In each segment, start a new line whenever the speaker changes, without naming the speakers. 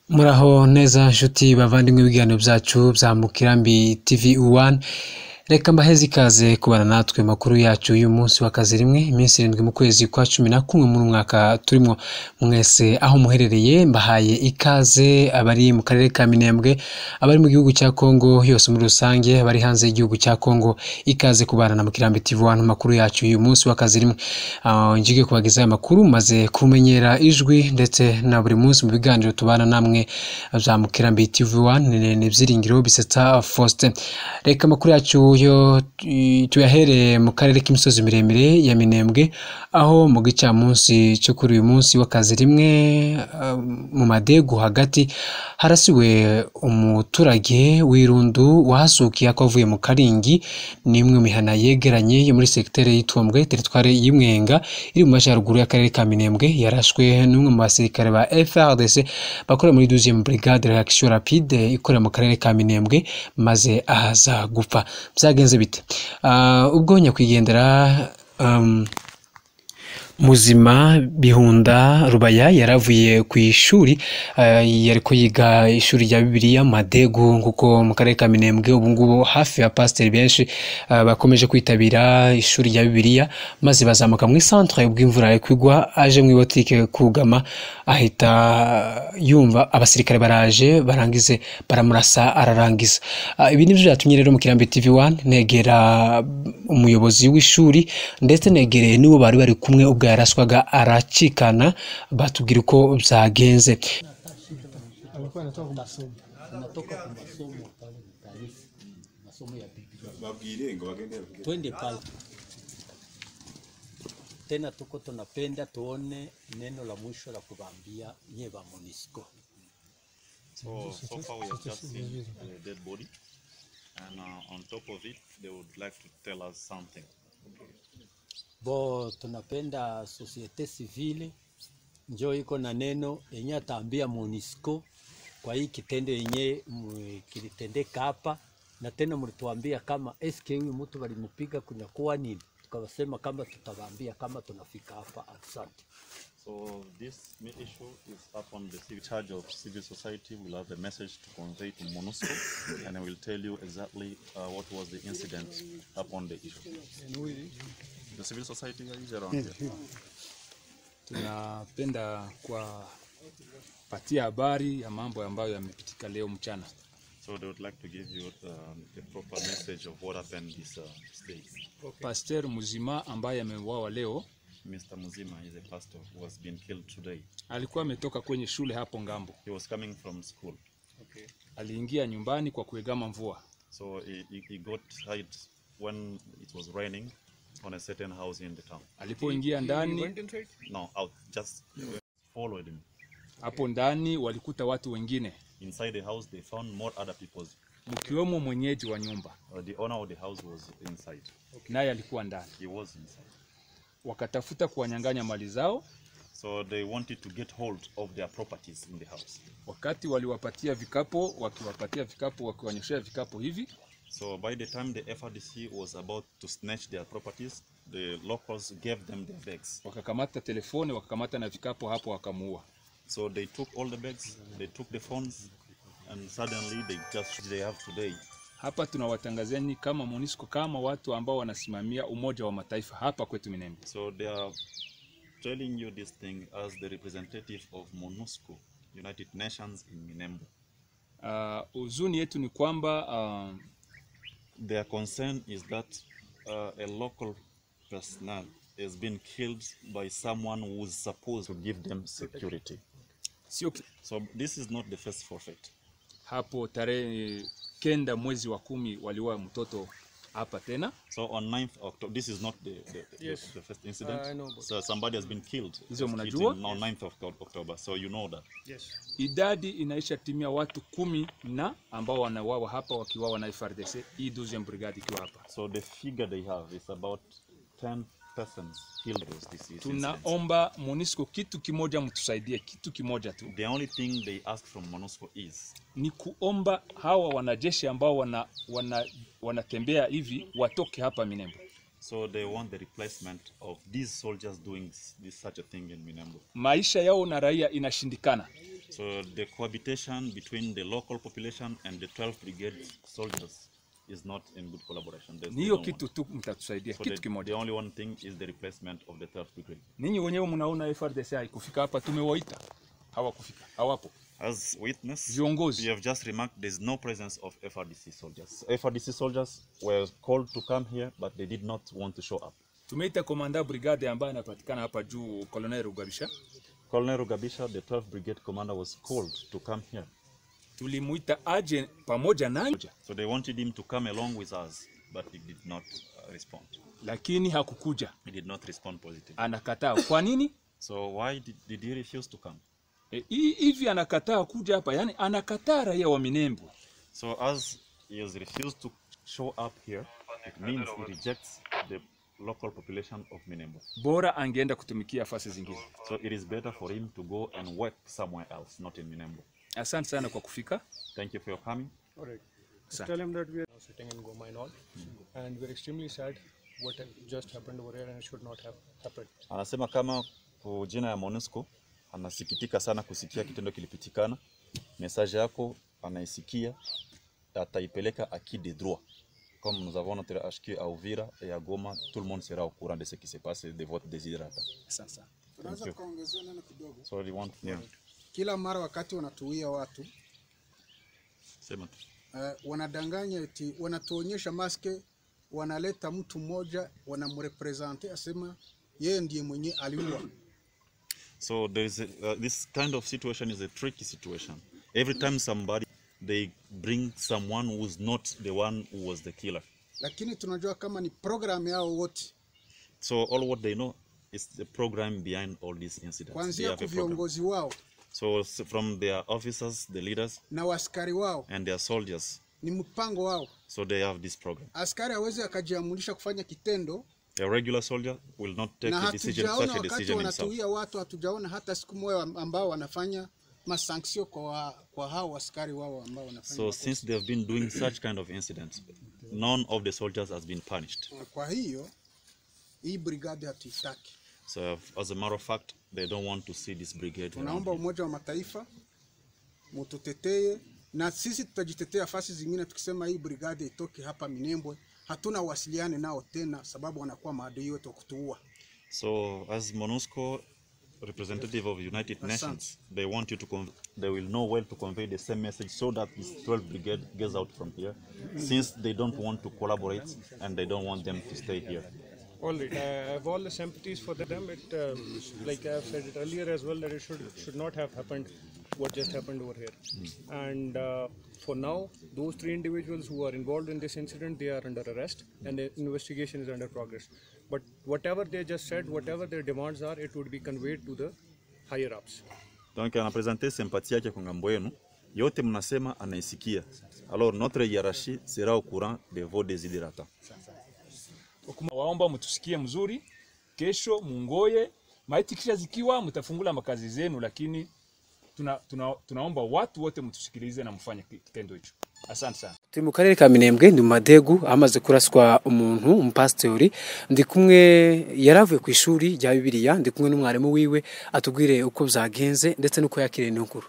Muraho neza nshuti bavandimwe b'ibiganiro byacu bya Mukirambi TV1. Reka mbaheze ikaze kubana natwe makuru yacu uyu munsi w'akazi rimwe iminsi 7 mu kwezi kwa 11 mu mwaka turimo. Mwese aho muherereye mbahaye ikaze, abari mu karere ka Minembwe, abari mu gihugu cya Kongo yose muri rusange, abari hanze y'igihugu cya Kongo, ikaze kubana na Mukirambi TV1 makuru yacu uyu munsi w'akazi rimwe. Njye kubageza aya makuru maze kumenyera ijwi ndetse na buri munsi mu biganiro tubana namwe bya Mukirambi TV1 ni byiringiro bisetsa Faustin. Reka makuru yacu yo tuyahere mu karere k'imisozi miremire ya Minembwe, aho mu gicamunsi cyo kuri uyu munsi w'akazi rimwe mu madegu hagati harasiwe umuturage w'Irundu wahasukiye akavuye mu Karingi, nimwe mihana yegeranye yo muri secteur y'Itombwe territoire y'Imwenga iri mu majyaruguru y'akarere ka Minembwe. Yarashwe n'umwe mu basirikare ba FARDC bakora muri 12e brigade réaction rapide ikorera mu karere ka Minembwe, maze ahaza gupfa. Byagenze bite? Ubwo nyakwigendera Muzima Bihunda Rubaya yaravuye ku ishuri, yariko yiga ishuri rya Bibiliya Madegu, kuko mu karere ka Minembwe ubu ngubu hafi ya pasteur benshi bakomeje kwitabira ishuri rya Bibiliya, maze bazamuka mu centre y'ubwimvura yakwigwa. Aje mu botike kugama, ahita yumva abasirikare baraje barangize baramurasa ararangiza. Ibi nivyo byatumye rero Mukirambi TV1 negera umuyobozi w'ishuri ndetse negereye n'uwo bari bari kumwe ubwo yaraswaga aracikana, batubwira uko byagenze.
Tena tuko tunapenda tuone neno la mwisho la kubambia nyeba MONUSCO.
So far we have just seen a dead body, and on top of it they would like to tell us something.
Bo tunapenda societe civile njoo iko na neno yenye ataambia MONUSCO kwa hii kitendo yenye kilitendeka hapa, na tena mlituambia kama SK huyu mtu walimupiga kunyakuwa nini, tukawasema kama tutawaambia kama tunafika hapa. Asante.
So this issue is upon the civil charge of civil society. We'll have a message to convey to MONUSCO, and I will tell you exactly what was the incident upon the issue. The civil society is around here.
Tunapenda kwa patia habari ya mambo ambayo yamepitika leo mchana.
So they would like to give you the proper message of what happened this day.
Pastor Muzima ambaye ameuawa leo,
Mr. Muzima is a pastor who has been killed today.
Alikuwa ametoka kwenye shule hapo ngambo.
He was coming from school.
Okay. Aliingia nyumbani kwa kuegama mvua.
So he got hide when it was raining on a certain house in the town.
Alipoingia ndani,
no, out, just followed him.
Hapo ndani walikuta watu wengine.
Inside the house they found more other people.
Mkiwemo mwenyeji wa nyumba.
The owner of the house was inside.
Okay. Naye alikuwa ndani.
He was inside.
Wakatafuta kuwanyang'anya mali zao.
So they wanted to get hold of their properties in the house.
Wakati wakiwapatia vikapo wakiwanyoshea vikapo hivi.
So by the time the FARDC was about to snatch their properties, the locals gave them their bags.
Wakakamata telefoni, wakakamata na vikapo hapo wakamuua.
So they took all the bags, they took the phones, and suddenly they have today.
Hapa tunawatangazeni kama MONUSCO, kama watu ambao wanasimamia Umoja wa Mataifa hapa kwetu Minembwe.
So they are telling you this thing as the representative of MONUSCO, United Nations in Minembwe.
Uzuni yetu ni kwamba
their concern is that a local personnel has been killed by someone who is supposed to give them security. So this is not the first forfeit.
Hapo tarehe 9 mwezi wa 10 waliua mtoto hapa tena.
So on 9th October, this is not the first incident. So somebody has been killed.
Hizo mnajua?
On 9th of October, so you know that.
Yes. Idadi inaisha timia watu 10 na ambao wanauawa hapa wakiuawa na FARDC, hii 12e brigade ikiwa hapa.
So the figure they have is about 10 persons killed those diseases.
Tunaomba MONUSCO kitu kimoja, mtusaidie kitu kimoja tu.
The only thing they ask from MONUSCO is
ni kuomba hawa wanajeshi ambao wanatembea hivi watoke hapa Minembwe.
So they want the replacement of these soldiers doing such a thing in Minembwe.
Maisha yao na raia inashindikana.
So the cohabitation between the local population and the 12th Brigade soldiers is not in good collaboration.
Niyo kitu tu mtatusaidia,
so
kitu kimoja.
The only one thing is the replacement of the 12th Brigade.
Ninyi wenyewe mnaona FARDC haikufika hapa, tumewaita. Hawakufika, hawapo.
As witness,
Viongozi.
we have just remarked there's no presence of FARDC soldiers. FARDC soldiers were called to come here, but they did not want to show up.
Tumeita komanda brigade ambaye anapatikana hapa juu, Colonel Rugabisha.
Colonel Rugabisha, the 12th Brigade commander, was called to come here.
Tulimuita aje pamoja nanyi.
So they wanted him to come along with us, but he did not respond.
Lakini hakukuja.
He did not respond positively.
Anakataa. Kwa nini?
So why did he refuse to come?
Hivi anakataa kuja hapa, yani anakataa raia wa Minembwe.
So as he has refused to show up here, it means he rejects the local population of Minembwe.
Bora angeenda kutumikia fasi zingine.
So it is better for him to go and work somewhere else, not in Minembwe.
Asante sana kwa kufika.
Thank you for your coming.
All right. Tell him that we are now sitting in Goma and all, and we're extremely sad what just happened over here, and it should not have happened.
Anasema kama kwa jina ya MONUSCO anasikitika sana kusikia kitendo kilipitikana. Message yako anaisikia, ataipeleka acquis de droit. Comme nous avons notre HQ à Uvira et à Goma, tout le monde sera au courant de ce qui se passe de votre desiderata.
Sasa.
Tunaweza kuongezea neno kidogo.
So we want
Kila mara wakati wanatuia watu
sema tu.
Wanadanganya eti wanatuonyesha maske, wanaleta mtu mmoja wanamrepresente asema yeye ndiye mwenye aliua.
So there is this kind of situation is a tricky situation. Every time somebody they bring someone who's not the one who was the killer.
Lakini tunajua kama ni program yao wote.
So all what they know is the program behind all these incidents.
Kuanzia kwa viongozi wao.
So from their officers, the leaders,
na askari wao
and their soldiers.
Ni mpango wao.
So they have this program.
Askari hawezi akajiamulisha kufanya kitendo.
A regular soldier will not take a decision, such a decision himself.
Wanatuia watu, hatujaona hata siku moja ambao wanafanya masanksio kwa hao askari wao ambao wanafanya.
So since they have been doing such kind of incidents, none of the soldiers has been punished.
Kwa hiyo hii brigade hatutaki.
So as a matter of fact, they don't want to see this brigade.
Tunaomba Umoja wa Mataifa mututetee, na sisi tutajitetea fasi zingine tukisema hii brigade itoke hapa Minembwe. Hatuna wasiliane nao tena sababu wanakuwa maadui wetu kutuua.
So as MONUSCO representative of United Nations, they want you to they will know well to convey the same message so that this 12th Brigade gets out from here, since they don't want to collaborate and they don't want them to stay here.
All right, I have all the sympathies for them. It, like I have said it earlier as well, that it should not have happened what just happened over here. And for now, those 3 individuals who are involved in this incident, they are under arrest and the investigation is under progress. But whatever they just said, whatever their demands are, it would be conveyed to the higher ups.
Donc anapresente sympathie yake kwa ngambo yenu. Yote mnasema anaisikia. Alors notre hiérarchie sera au courant de vos desiderata.
Waomba mtusikie mzuri, kesho mungoye, maiti kisha zikiwa mtafungula makazi zenu, lakini tunaomba watu wote mtusikilize na mfanye kitendo hicho. Asante sana.
Turi mu karere ka Minembwe ndi Madegu amaze kuraswa umuntu umupastori, ndi kumwe yaravuye ku ishuri rya Bibiliya, ndi kumwe n'umwarimu wiwe atubwire uko byagenze ndetse nuko yakiriye n'inkuru.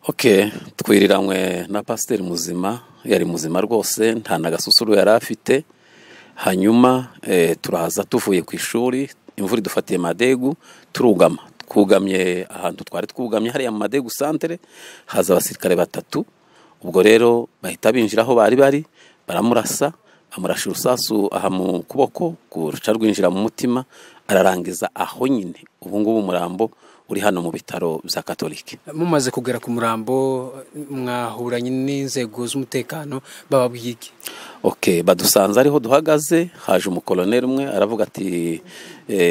Okay, twiriranwe na pastor muzima, yari muzima rwose, nta nagasusuru yari afite. Hanyuma turaza tuvuye ku ishuri, imvura idufatiye Madegu, turugama. Twugamye ahantu twari twugamye hari ya Madegu centre, haza abasirikare 3. Ubwo rero bahita binjira aho bari baramurasa, amurasha urusasu aha mu kuboko, kuruca rwinjira mu mutima, ararangiza aho nyine. Ubu ngubu umurambo uri hano mu bitaro bya Katolike.
Mumaze kugera ku murambo mwahuranye n'inzego z'umutekano bababwiye iki?
Okay, badusanze ariho duhagaze, haje umukoloneli umwe aravuga ati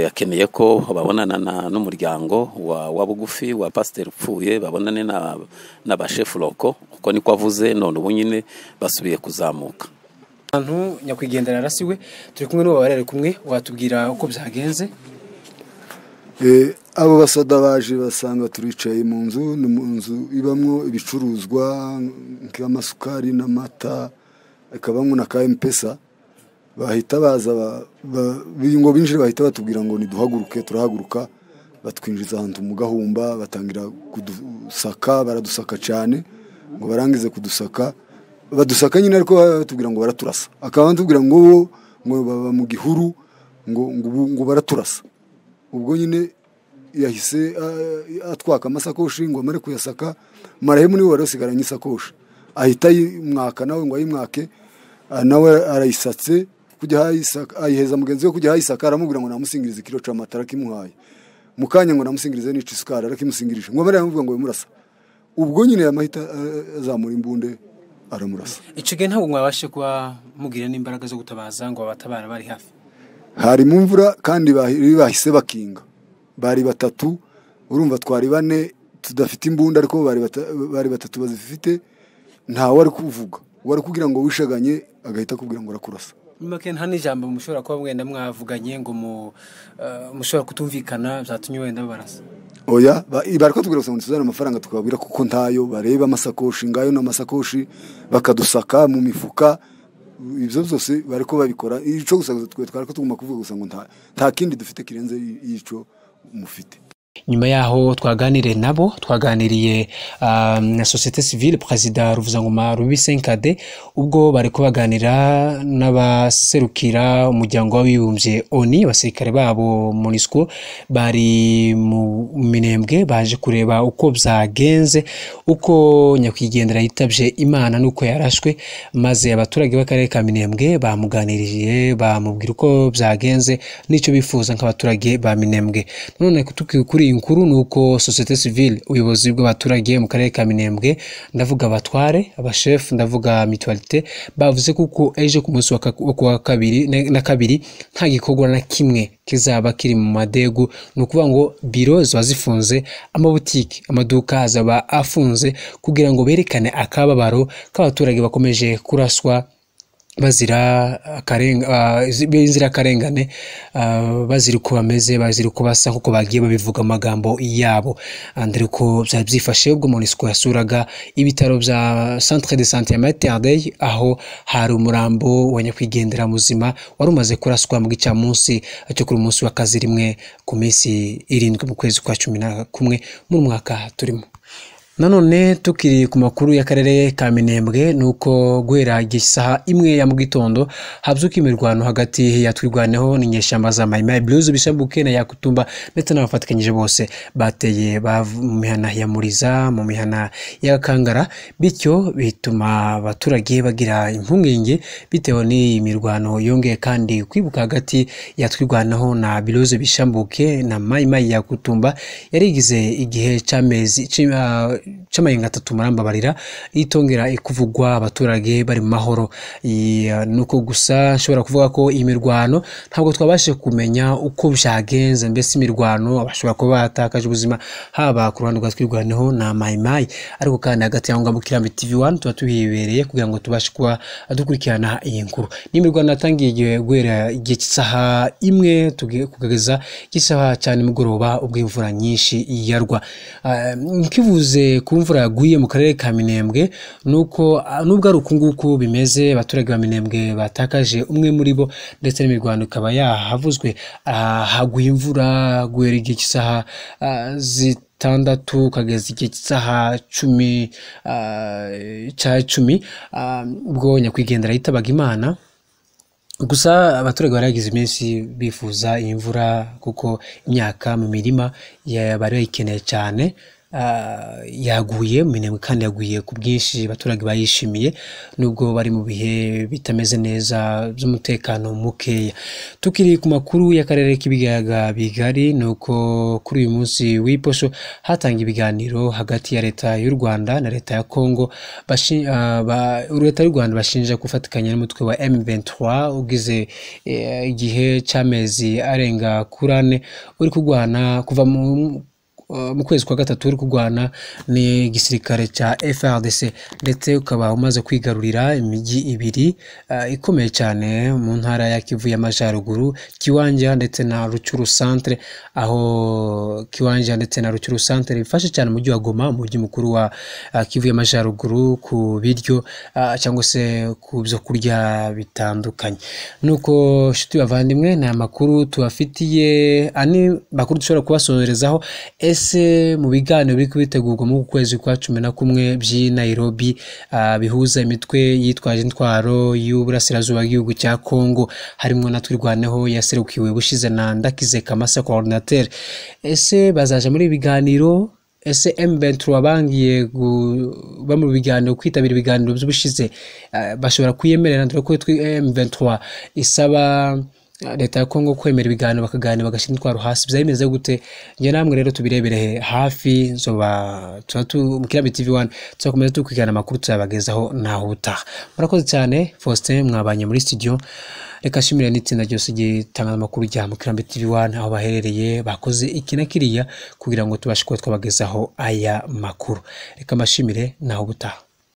akeneye ko babonana n'umuryango wa bugufi wa pastor upfuye, babonane na ba chef loko, uko niko avuze. None ubu nyine basubiye kuzamuka.
Abantu nyakwigendera rasiwe, turi kumwe n'abo barere kumwe, watubwira uko byagenze?
Abo basada baje basanga turicaye mu nzu ibamwo ibicuruzwa nk'amasukari n'amata, akabamwe na ka mpesa. bahita baza ngo binjire bahita batubwira ngo niduhaguruke. Turahaguruka, batwinjiza ahantu mu gahumba, batangira kudusaka, baradusaka cyane, ngo barangize kudusaka, badusaka nyine ariko batubwira ngo baraturasa. Akaba batubwira ngo baba mu gihuru, ngo baraturasa. Ubwo nyine yahise atwaka amasakoshi ngo amare kuyasaka. Marahemu niwe wari usigaranye isakoshi, ahita yimwaka nawe ngo ayimwake, nawe arayisatse kujya hayisaka, ayiheza mugenzi we kujya hayisaka, aramubwira ngo namusingirize kilo c'amata arakimuhaye. Mukanya ngo namusingirize n'ici sukari arakimusingirisha, ngo amare aravuga ngo bimurasa. Ubwo nyine yamahita azamura imbunde aramurasa.
Ico gihe ntabwo mwabashe kuba mugira n'imbaraga zo gutabaza ngo abatabara bari hafi?
Hari mu mvura kandi bahise bakinga, bari batatu, urumva twari bane tudafite imbunda, ariko bari batatu bazifite. Nta wari kuvuga, wari kugira ngo wishaganye agahita kubwira ngo rakurasa.
Make nta n'ijambo mushobora kuba mwenda mwavuganye ngo mushobora kutumvikana byatumye wenda barasa?
Oya, bariko tubwira ngo tuzana amafaranga tukabwira kuko ntayo, bareba amasakoshi ngayo n'amasakoshi bakadusaka mu mifuka. Ibyo byose bariko babikora. Ico gusa twariko tuguma kuvuga gusa ngo nta kindi dufite kirenze ico mufite.
Nyuma yaho twaganiriye nabo, twaganiriye na société civile, president Ruvuzangoma Rubisenkade, ubwo bari kubaganira n'abaserukira umuryango w'abibumbye ONU, abasirikare babo MONUSCO bari mu Minembwe, baje kureba uko byagenze, uko nyakwigendera yitavye Imana nuko yarashwe, maze abaturage b'akarere ka Minembwe bamuganiriye, bamubwira uko byagenze n'ico bifuza nk'abaturage ba Minembwe. None kuri inkuru nuko société civile, ubuyobozi bw'abaturage mu karere ka Minembwe, ndavuga abatware, abachef, ndavuga mutualité, bavuze kuko ejo ku munsi wa kabiri nta gikorwa na kimwe kizaba kiri mu madegu. Nukuvuga ngo biro ziba zifunze, amabutiki, amaduka azaba afunze, kugira ngo berekane akababaro k'abaturage bakomeje kuraswa bazira karengane, bazira uko bameze, bazira uko basa, kuko bagiye babivuga amagambo yabo. Andre ko byifashe ubwo MONUSCO yasuraga ibitaro bya Centre de Santé ya Materdei, aho hari umurambo wa nyakwigendera muzima wari umaze kuraswa mu gicamunsi cyo kuri umunsi wa kazi rimwe ku minsi 7 mu kwezi kwa 11 mu mwaka turimo. Nanone tukiri ku makuru y'akarere ka Minembwe, nuko guhera gisaha imwe ya mu gitondo habyuka imirwano hagati ya twirwaneho n'inyeshamba za Maimai Blues bishambuke na Yakutumba ndetse n'abafatikanyije bose bateye mu mihana ya Muriza, mu mihana ya Kangara, bityo bituma abaturage bagira impungenge bitewe n'imirwano yongeye kandi kwibuka hagati ya twirwaneho na Blues bishambuke na Maimai Yakutumba yarigize igihe c'amezi c'amayenga 3 murambabarira, itongera ikuvugwa abaturage bari mu mahoro. Nuko gusa nshobora kuvuga ko imirwano ntabwo twabashe kumenya uko byagenze, mbese imirwano abashobora kuba batakaje ubuzima haba ku ruhande rwa twirwaneho na Maimai, ariko kandi hagati ya Mukirambi TV1 tuba tuhibereye kugira ngo tubashe kuba dukurikirana iyi nkuru. N'imirwano yatangiye guhera igihe cy'isaha imwe kugeza gisaha cyane mugoroba ubwo imvura nyinshi yarwa. Nkivuze ku mvura yaguye mu karere ka Minembwe, nuko nubwo ari ukunguku bimeze, abaturage ba Minembwe batakaje umwe muri bo, ndetse n'imirwano ikaba yahavuzwe. Haguye imvura guhera igihe cy'isaha 6 kageza igihe cy'isaha 10 ubwo nyakwigendera yitabaga Imana. Gusa abaturage baragize iminsi bifuza imvura kuko imyaka mu mirima bari bayikeneye cyane. Yaguye Minembwe kandi yaguye ku bwinshi, abaturage bayishimiye nubwo bari mu bihe bitameze neza by'umutekano mukeya. Tukiri ku makuru y'akarere k'ibiyaga bigari, nuko kuri uyu munsi w'iposho hatanga ibiganiro hagati ya leta y'u Rwanda na leta ya Kongo. Leta y'u Rwanda bashinja gufatikanya n'umutwe wa M23 ugize igihe cy'amezi arenga 4 uri kugwana kuva mu kwezi kwa gatatu uri kurwana ni gisirikare ca FARDC ndetse ukaba umaze kwigarurira imijyi ibiri ikomeye cyane mu ntara ya Kivu y'Amajyaruguru, Kiwanja ndetse na Ruchuru centre, aho Kiwanja ndetse na Ruchuru centre bifashe cyane mu mujyi wa Goma, mu mujyi mukuru wa Kivu y'Amajyaruguru, ku biryo cyangwa se ku byo kurya bitandukanye. Nuko shuti bavandimwe, na makuru tubafitiye ani makuru dushobora kubasorezaho. Ese mu biganiro biri kubitegurwa mu kwezi kwa 11 by'i Nairobi bihuza imitwe yitwaje intwaro y'uburasirazuba bw'igihugu cya Kongo, harimo na twirwaneho yaserukiwe bushize na Ndakize Kamasa coordinateur, ese bazaje muri biganiro? Ese M23 bangiye ba mu biganiro, kwitabira ibiganiro by'ubushize bashobora kuyemerera? Ndetse ko M23 isaba leta ya Kongo kwemera ibiganiro, bakaganira bagashyira intwaro hasi, byari bimeze gute? Nge namwe rero tubirebere hafi, nzoba Mukirambi TV1 tuzakomeza tukwigana amakuru tuzabagezaho naho utaha. Murakoze cyane. Faustin mwabanye muri studio, reka shimire n'itsinda ryose gitanga amakuru rya Mukirambi TV1 aho baherereye, bakoze iki na kiriya kugira ngo tubashe kuba twabagezaho aya makuru. Reka mbashimire naho utaha.